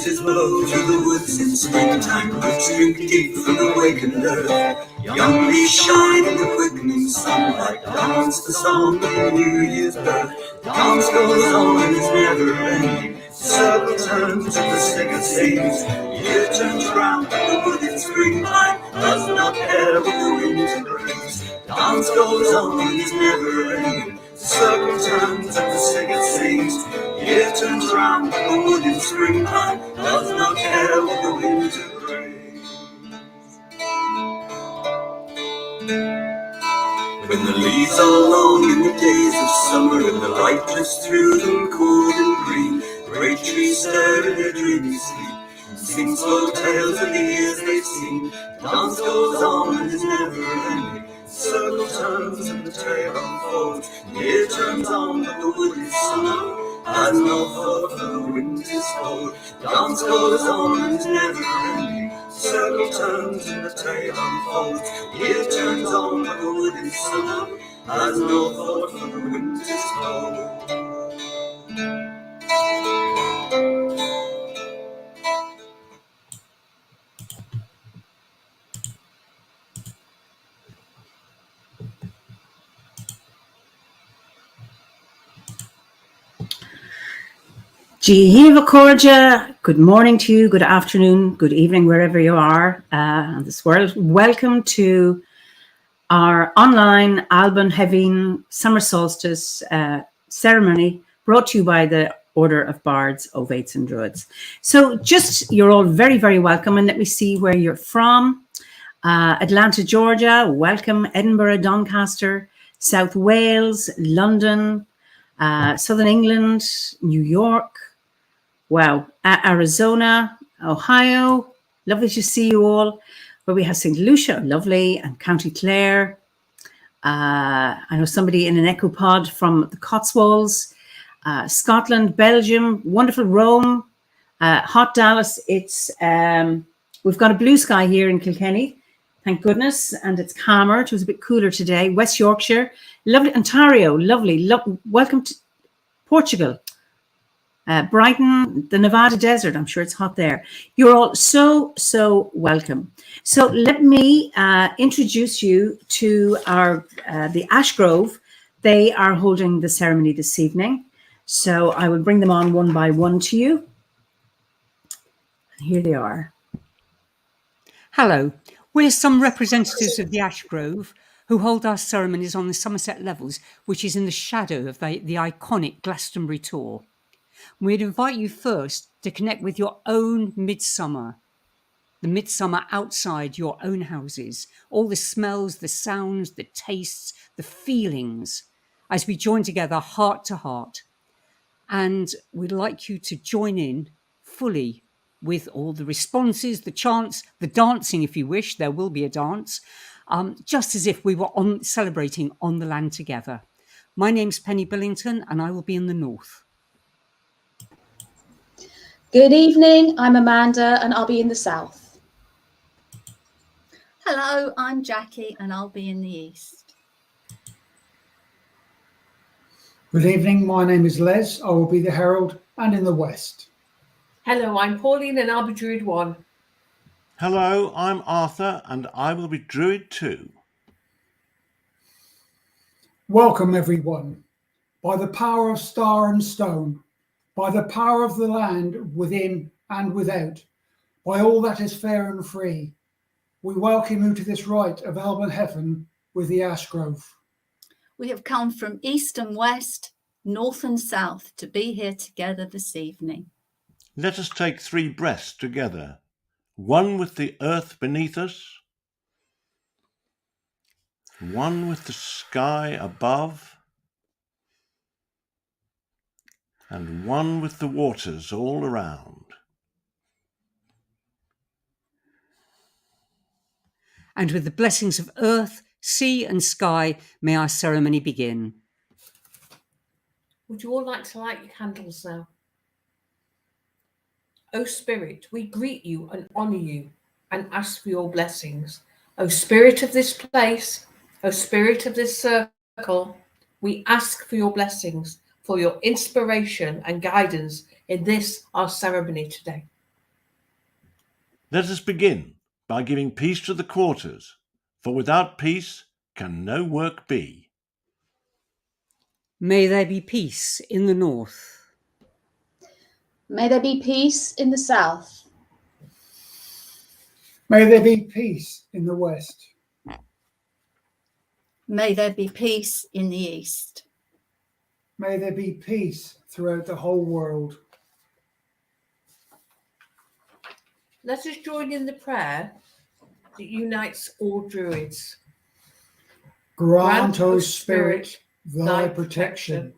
breezes blow through the woods in springtime. Roots drink deep from the wakened earth. Young leaves shine in the quickening sunlight. Dance the song of the New Year's birth. Dance goes on and is never ending. Circle turns and the singer sings. Year turns round and the wood in springtime does not care what the winter brings. Dance goes on and is never ending. Circle turns and the singer sings. Year turns round and the wood in springtime does not care what the winter brings. When the leaves are long in the days of summer and the light drifts through them cold and green, the great trees stir in their dreamy sleep and sing slow tales of the years they've seen. Dance goes on and is never ending. Circle turns and the tale unfolds. Year turns on but the wood is summer has no thought for the winter's cold. Dance goes on and is never ending. Circle turns and the tale unfolds. Year turns on but the wood is summer has no thought for the winter's cold. Jeeva Korja, good morning to you, good afternoon, good evening, wherever you are in this world. Welcome to our online Alban Hefin Summer Solstice ceremony brought to you by the Order of Bards, Ovates and Druids. So you're all very, very welcome. And let me see where you're from. Atlanta, Georgia, welcome. Edinburgh, Doncaster, South Wales, London, Southern England, New York. Wow, Arizona, Ohio, lovely to see you all. Where we have St. Lucia, lovely, and County Clare. I know somebody in an echo pod from the Cotswolds, Scotland, Belgium, wonderful Rome, hot Dallas. We've got a blue sky here in Kilkenny, thank goodness, and it's calmer. It was a bit cooler today. West Yorkshire, lovely. Ontario, lovely. Welcome to Portugal. Brighton, the Nevada desert, I'm sure it's hot there. You're all so welcome. So let me introduce you to the Ash Grove. They are holding the ceremony this evening. So I will bring them on one by one to you. And here they are. Hello, we're some representatives of the Ash Grove who hold our ceremonies on the Somerset Levels, which is in the shadow of the iconic Glastonbury tour. We'd invite you first to connect with your own midsummer, the midsummer outside your own houses, all the smells, the sounds, the tastes, the feelings, as we join together heart to heart. And we'd like you to join in fully with all the responses, the chants, the dancing, if you wish. There will be a dance, just as if we were celebrating on the land together. My name's Penny Billington, and I will be in the north. Good evening, I'm Amanda and I'll be in the south. Hello, I'm Jackie and I'll be in the east. Good evening, my name is Les. I will be the herald and in the west. Hello, I'm Pauline and I'll be Druid 1. Hello, I'm Arthur and I will be Druid 2. Welcome everyone. By the power of star and stone, by the power of the land within and without, by all that is fair and free, we welcome you to this rite of Alban Hefin with the Ash Grove. We have come from east and west, north and south to be here together this evening. Let us take 3 breaths together, one with the earth beneath us, one with the sky above, and one with the waters all around. And with the blessings of earth, sea and sky, may our ceremony begin. Would you all like to light your candles now? O Spirit, we greet you and honour you and ask for your blessings. O Spirit of this place, O Spirit of this circle, we ask for your blessings, for your inspiration and guidance in this, our ceremony today. Let us begin by giving peace to the quarters, for without peace can no work be. May there be peace in the north. May there be peace in the south. May there be peace in the west. May there be peace in the east. May there be peace throughout the whole world. Let us join in the prayer that unites all Druids. Grant, O Spirit, thy protection,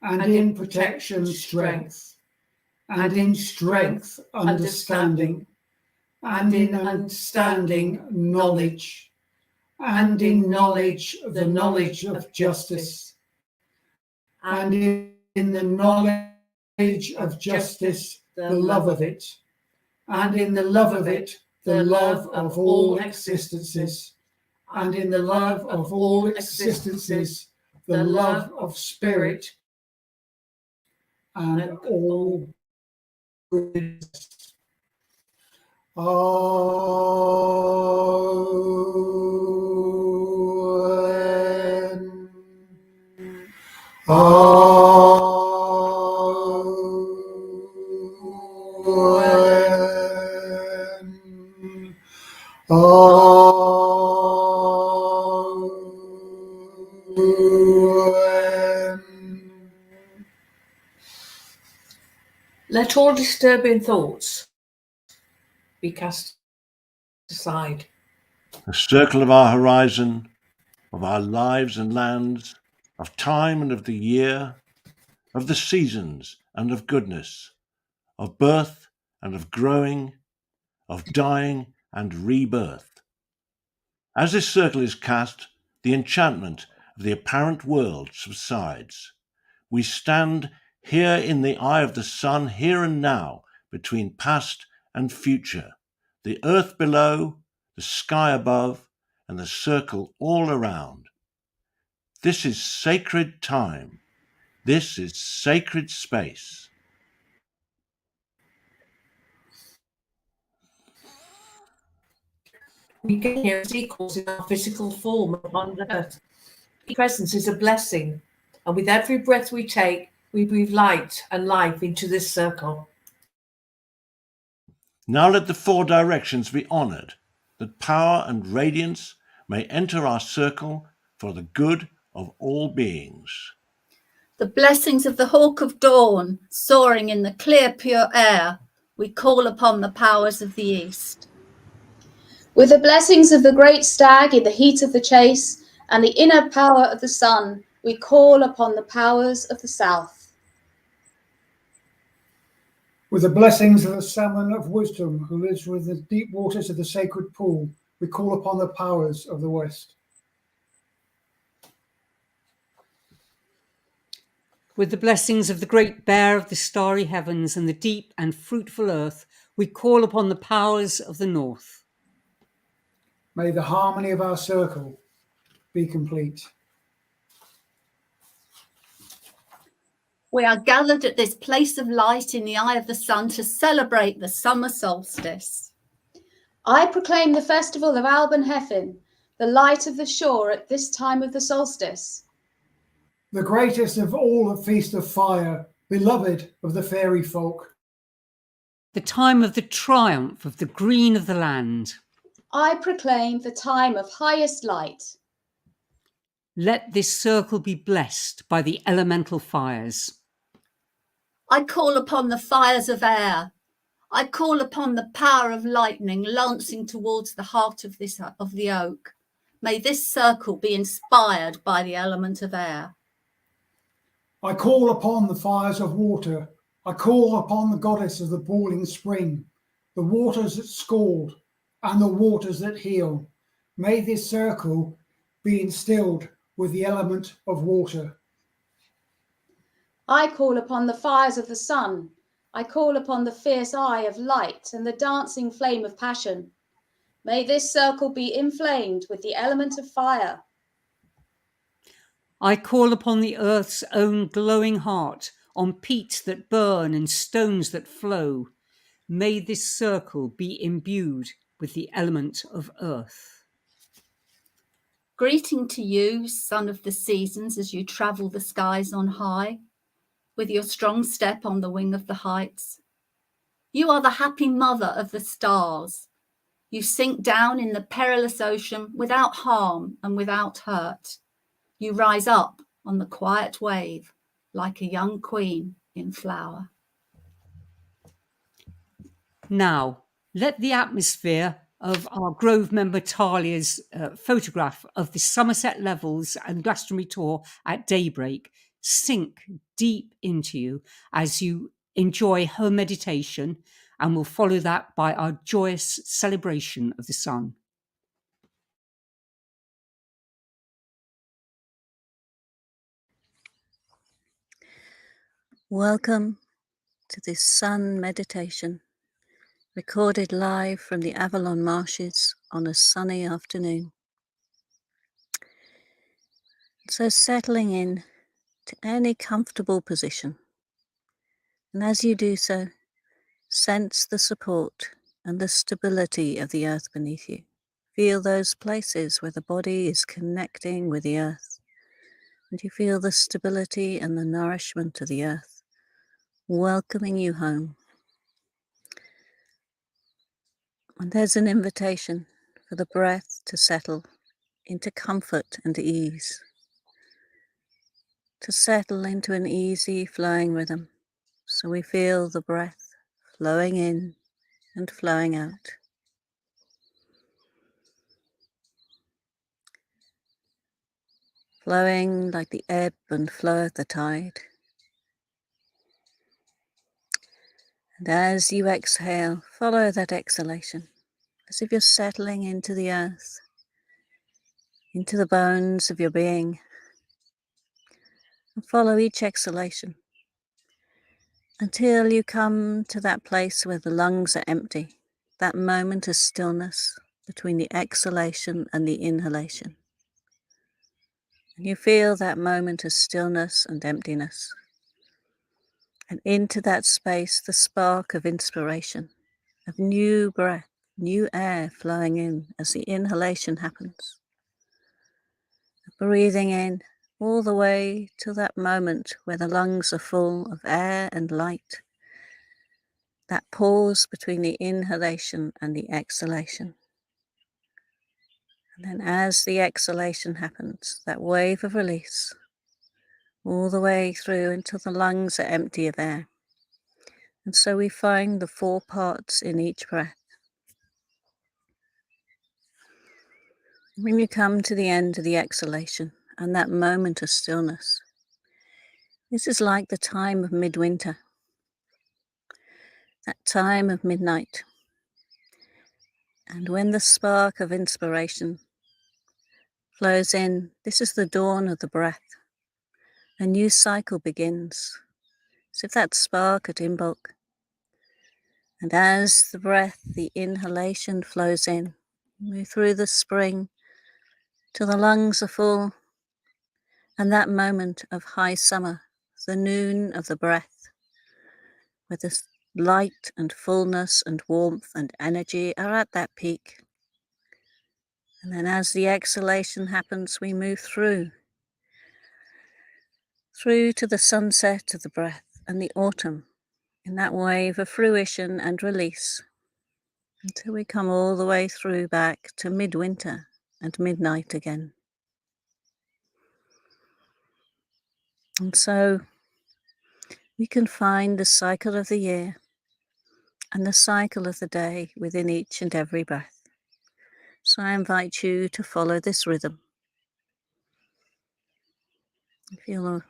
and in protection strength, and in strength understanding, and in understanding knowledge, and in knowledge the knowledge of justice, and in the knowledge of justice the love of it, and in the love of it the love of all existences, and in the love of all existences the love of spirit and all goodness. Let all disturbing thoughts be cast aside. The circle of our horizon, of our lives and lands, of time and of the year, of the seasons and of goodness, of birth and of growing, of dying and rebirth. As this circle is cast, the enchantment of the apparent world subsides. We stand here in the eye of the sun, here and now, between past and future, the earth below, the sky above, and the circle all around. This is sacred time. This is sacred space. We get here as equals in our physical form upon the earth. His presence is a blessing, and with every breath we take, we breathe light and life into this circle. Now let the four directions be honoured, that power and radiance may enter our circle for the good of all beings. The blessings of the hawk of dawn, soaring in the clear, pure air, we call upon the powers of the east. With the blessings of the great stag in the heat of the chase, and the inner power of the sun, we call upon the powers of the south. With the blessings of the salmon of wisdom who lives within the deep waters of the sacred pool, we call upon the powers of the west. With the blessings of the great bear of the starry heavens and the deep and fruitful earth, we call upon the powers of the north. May the harmony of our circle be complete. We are gathered at this place of light in the eye of the sun to celebrate the summer solstice. I proclaim the festival of Alban Hefin, the light of the shore at this time of the solstice. The greatest of all the feast of fire, beloved of the fairy folk. The time of the triumph of the green of the land. I proclaim the time of highest light. Let this circle be blessed by the elemental fires. I call upon the fires of air. I call upon the power of lightning lancing towards the heart of the oak. May this circle be inspired by the element of air. I call upon the fires of water. I call upon the goddess of the boiling spring, the waters that scald and the waters that heal. May this circle be instilled with the element of water. I call upon the fires of the sun. I call upon the fierce eye of light and the dancing flame of passion. May this circle be inflamed with the element of fire. I call upon the earth's own glowing heart, on peats that burn and stones that flow. may this circle be imbued with the element of earth. Greeting to you, son of the seasons, as you travel the skies on high, with your strong step on the wing of the heights. You are the happy mother of the stars. You sink down in the perilous ocean without harm and without hurt. You rise up on the quiet wave like a young queen in flower. Now, let the atmosphere of our Grove member Talia's photograph of the Somerset Levels and Glastonbury tour at daybreak sink deep into you as you enjoy her meditation, and we'll follow that by our joyous celebration of the sun. Welcome to this sun meditation, recorded live from the Avalon Marshes on a sunny afternoon. So settling in to any comfortable position, and as you do so, sense the support and the stability of the earth beneath you. Feel those places where the body is connecting with the earth, and you feel the stability and the nourishment of the earth welcoming you home. And there's an invitation for the breath to settle into comfort and ease, to settle into an easy flowing rhythm. So we feel the breath flowing in and flowing out. Flowing like the ebb and flow of the tide. And as you exhale, follow that exhalation, as if you're settling into the earth, into the bones of your being. And follow each exhalation until you come to that place where the lungs are empty, that moment of stillness between the exhalation and the inhalation. And you feel that moment of stillness and emptiness. And into that space, the spark of inspiration, of new breath, new air flowing in as the inhalation happens. Breathing in all the way to that moment where the lungs are full of air and light. That pause between the inhalation and the exhalation. And then as the exhalation happens, that wave of release, all the way through until the lungs are empty of air. And so we find the 4 parts in each breath. When you come to the end of the exhalation and that moment of stillness, this is like the time of midwinter, that time of midnight. And when the spark of inspiration flows in, this is the dawn of the breath. A new cycle begins, as if that spark had Imbolc. And as the breath, the inhalation flows in, move through the spring till the lungs are full, and that moment of high summer, the noon of the breath, where the light and fullness and warmth and energy are at that peak. And then as the exhalation happens, we move through to the sunset of the breath and the autumn, in that wave of fruition and release, until we come all the way through back to midwinter and midnight again. And so we can find the cycle of the year and the cycle of the day within each and every breath. So I invite you to follow this rhythm. Feel a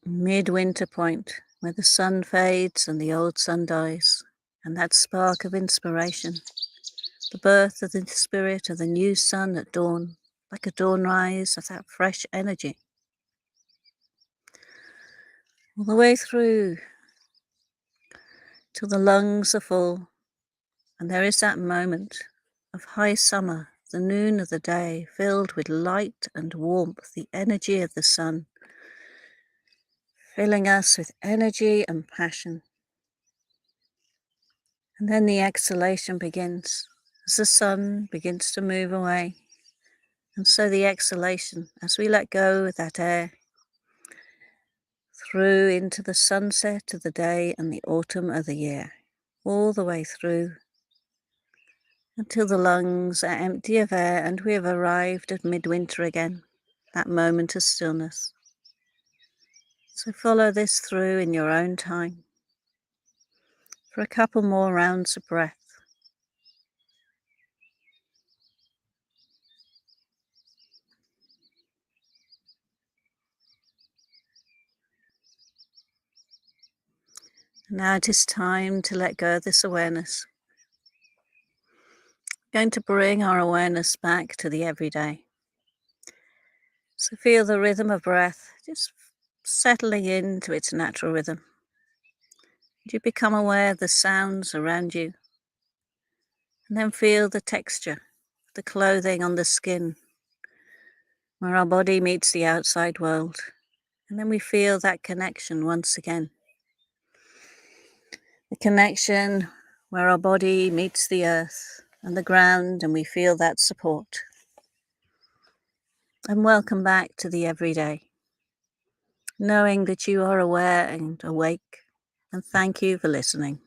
midwinter point where the sun fades and the old sun dies, and that spark of inspiration, the birth of the spirit of the new sun at dawn, like a dawn rise of that fresh energy. All the way through till the lungs are full, and there is that moment of high summer, the noon of the day, filled with light and warmth, the energy of the sun, filling us with energy and passion. And then the exhalation begins as the sun begins to move away. And so the exhalation, as we let go of that air through into the sunset of the day and the autumn of the year, all the way through until the lungs are empty of air and we have arrived at midwinter again, that moment of stillness. So follow this through in your own time for a couple more rounds of breath. Now it is time to let go of this awareness. We're going to bring our awareness back to the everyday. So feel the rhythm of breath just settling into its natural rhythm. You become aware of the sounds around you. And then feel the texture, the clothing on the skin, where our body meets the outside world. And then we feel that connection once again. The connection where our body meets the earth and the ground, and we feel that support. And welcome back to the everyday, knowing that you are aware and awake, and thank you for listening.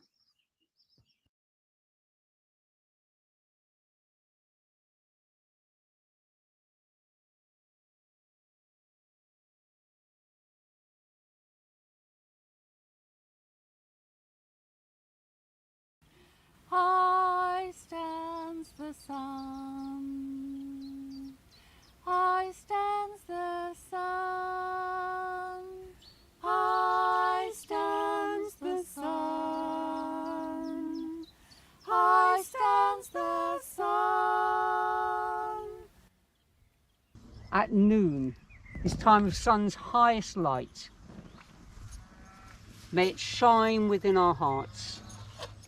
High stands the sun, high stands the sun, high stands the sun, high stands the sun. At noon is time of sun's highest light. May it shine within our hearts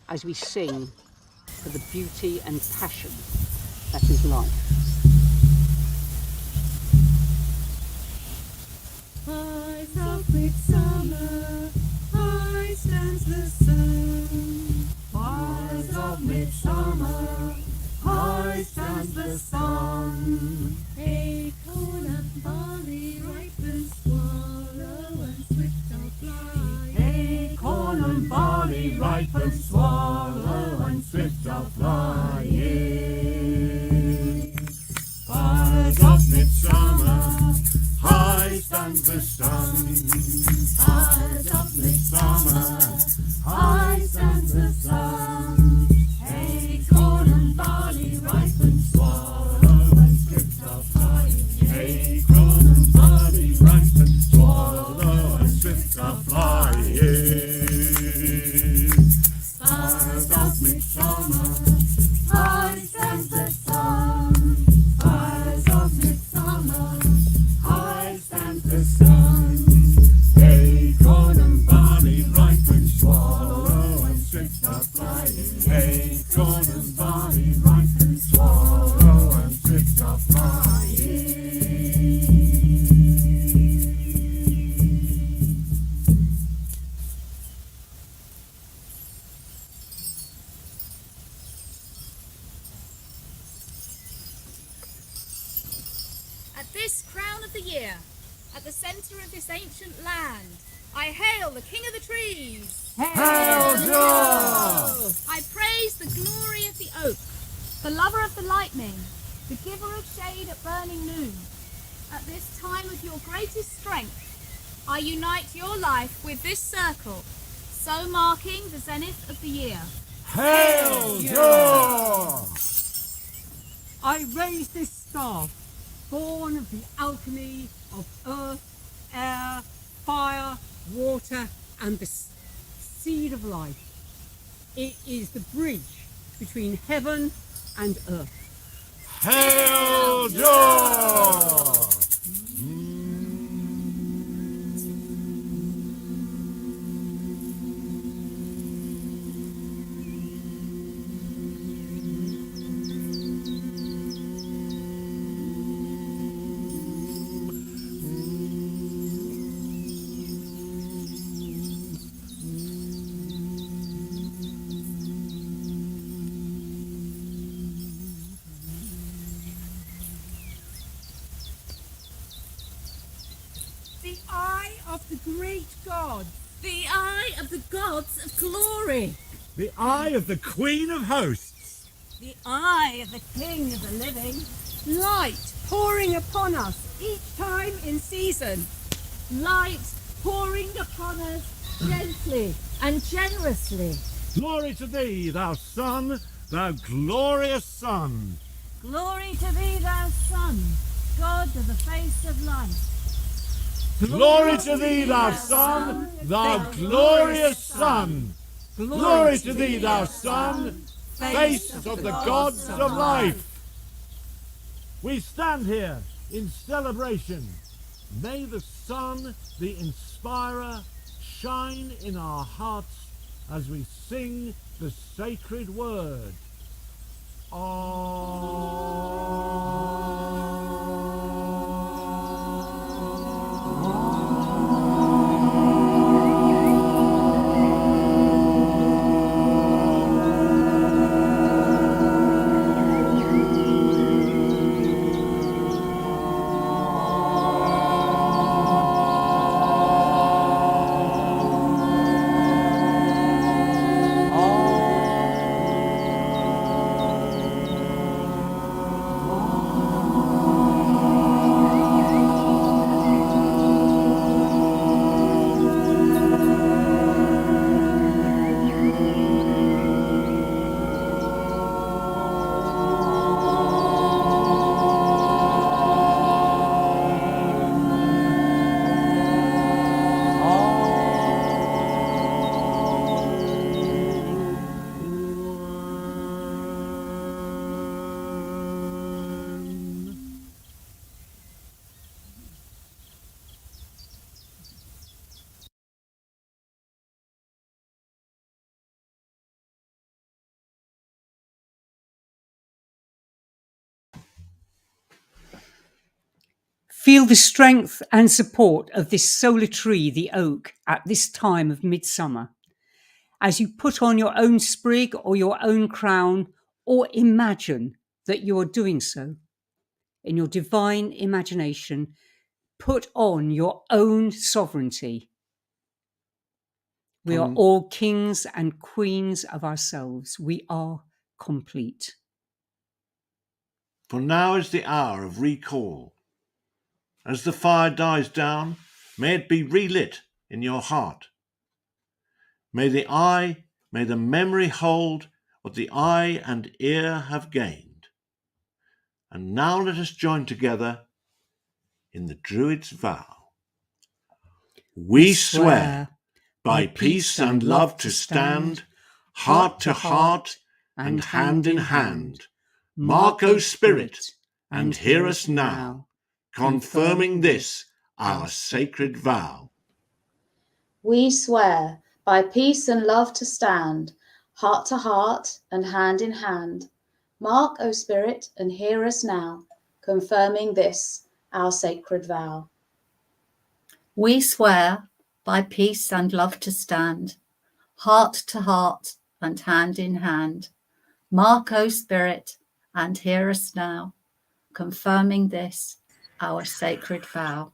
as we sing for the beauty and passion that is life. Rise of midsummer, high stands the sun. Rise of midsummer, high stands the sun. Acorn and barley ripen, swallow and swift shall fly. Acorn and barley ripen, swallow and swift shall fly. Rise of midsummer, high stands the sun. Rise of midsummer, high stands the sun. Acorn and barley ripen, swallow and swift shall fly. Acorn and barley ripen, swallow and swift shall fly. Rise of midsummer, high stands the sun. Rise of midsummer, high stands the sun. Acorn and barley ripen, swallow and swift shall fly. Acorn and barley ripen, swallow and swift shall fly. At this crown of the year, at the centre of this ancient land, I hail the King of the Trees. Hail Jah! I praise the glory of the oak, the lover of the lightning, the giver of shade at burning noon. At this time of your greatest strength, I unite your life with this circle, so marking the zenith of the year. Hail Jah! I raise this staff, born of the alchemy of earth, air, fire, water, and the seed of life. It is the bridge between heaven and earth. Hail Jah! great gods, the eye of the gods of glory, the eye of the Queen of Hosts, the eye of the King of the living, light pouring upon us each time in season, light pouring upon us gently and generously. Glory to thee, thou Sun, thou glorious Sun. Glory to thee, thou Sun, God of the face of light. Glory to thee, thou Sun, thou glorious Sun. Glory to thee, thou Sun, face of the gods of life. We stand here in celebration. May the sun, the inspirer, shine in our hearts as we sing the sacred word. Feel the strength and support of this solar tree, the oak, at this time of midsummer. As you put on your own sprig or your own crown, or imagine that you are doing so, in your divine imagination, put on your own sovereignty. We are all kings and queens of ourselves. We are complete. For now is the hour of recall. As the fire dies down, may it be relit in your heart. May the memory hold what the eye and ear have gained. And now let us join together in the Druids' vow. We swear by peace and love to stand, heart to heart and hand in hand. Mark, O Spirit, and hear us now, confirming this our sacred vow. We swear by peace and love to stand, heart to heart and hand in hand. Mark, O Spirit, and hear us now, confirming this our sacred vow. We swear by peace and love to stand, heart to heart and hand in hand. Mark, O Spirit, and hear us now, confirming this our sacred vow.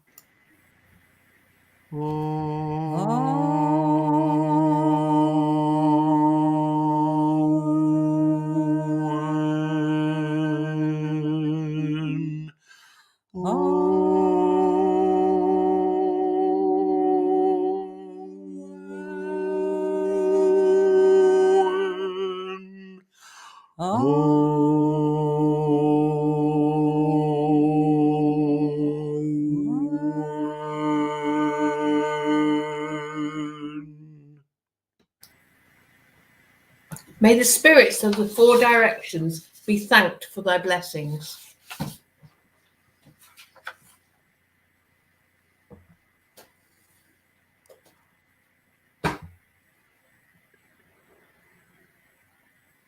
May the spirits of the four directions be thanked for their blessings.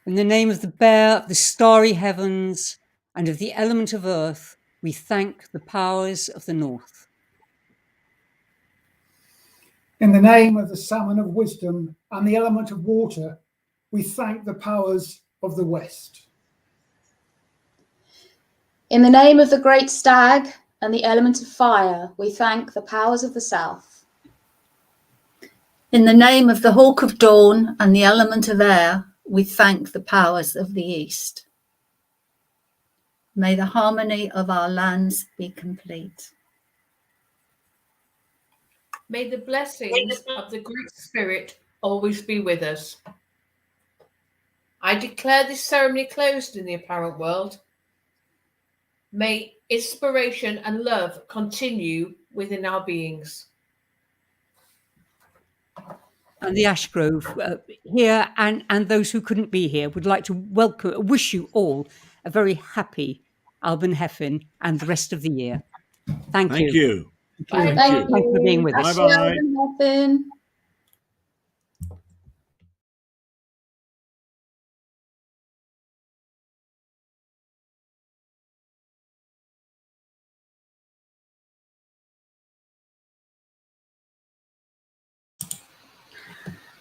In the name of the bear, of the starry heavens, and of the element of earth, we thank the powers of the north. In the name of the salmon of wisdom and the element of water, we thank the powers of the west. In the name of the great stag and the element of fire, we thank the powers of the south. In the name of the hawk of dawn and the element of air, we thank the powers of the east. May the harmony of our lands be complete. May the blessings of the Great Spirit always be with us. I declare this ceremony closed in the apparent world. May inspiration and love continue within our beings. And the Ashgrove here and those who couldn't be here would like to wish you all a very happy Alban Hefin and the rest of the year. Thank you. Thank you. Thank Thanks for being you. with us. Bye-bye. Alban Hefin.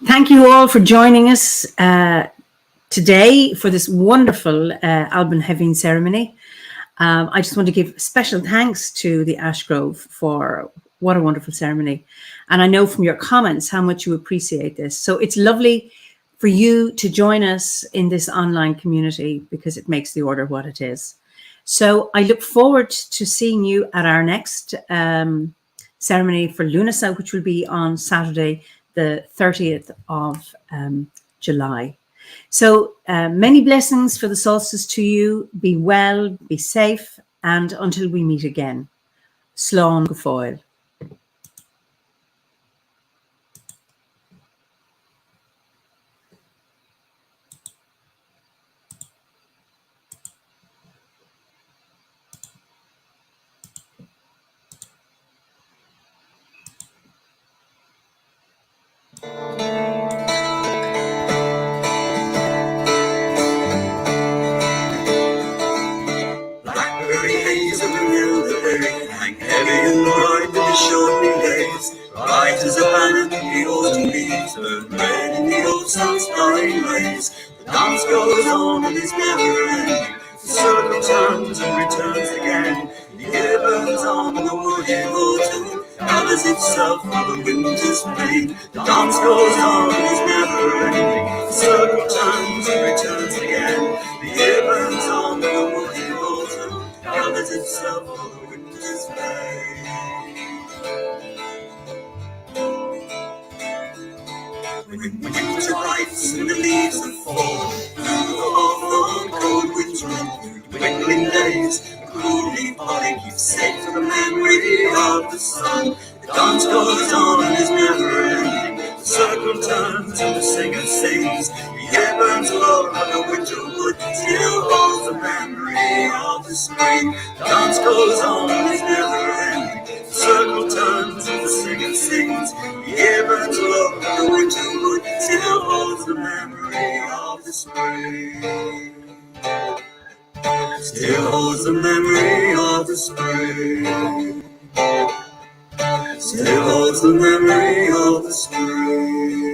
Thank you all for joining us today for this wonderful Alban Hefin ceremony. I just want to give special thanks to the Ashgrove for what a wonderful ceremony. And I know from your comments how much you appreciate this. So it's lovely for you to join us in this online community because it makes the order what it is. So I look forward to seeing you at our next ceremony for Lunasa, which will be on Saturday, the 30th of July. So many blessings for the solstice to you. Be well, be safe, and until we meet again. Slán go fóill. Blackberry haze of an elderberry hang heavy and bright in the shortening days. Bright as a banner, the autumn leaves burn red in the old sun's flying rays. The dance goes on and is never ending. The circle turns and returns again. The year burns on and the wood in autumn gathers itself for the winter's pain. The dance goes on and is never ending. The circle turns and returns again. The year burns on and the wood in autumn gathers itself for the winter's pain. When winter bites and the leaves that fall through the hawthorn, cold winter and through the dwindling days, the cool leaf holly keeps safe for the memory of the sun. The dance goes on and is never ending. The circle turns and the singer sings. The year burns low and the winter wood still holds the memory of the spring. The dance goes on and is never ending. The circle turns and the singer sings. The year burns low and the winter wood still holds the memory of the spring. Still holds the memory of the spring. Still holds the memory of the spring.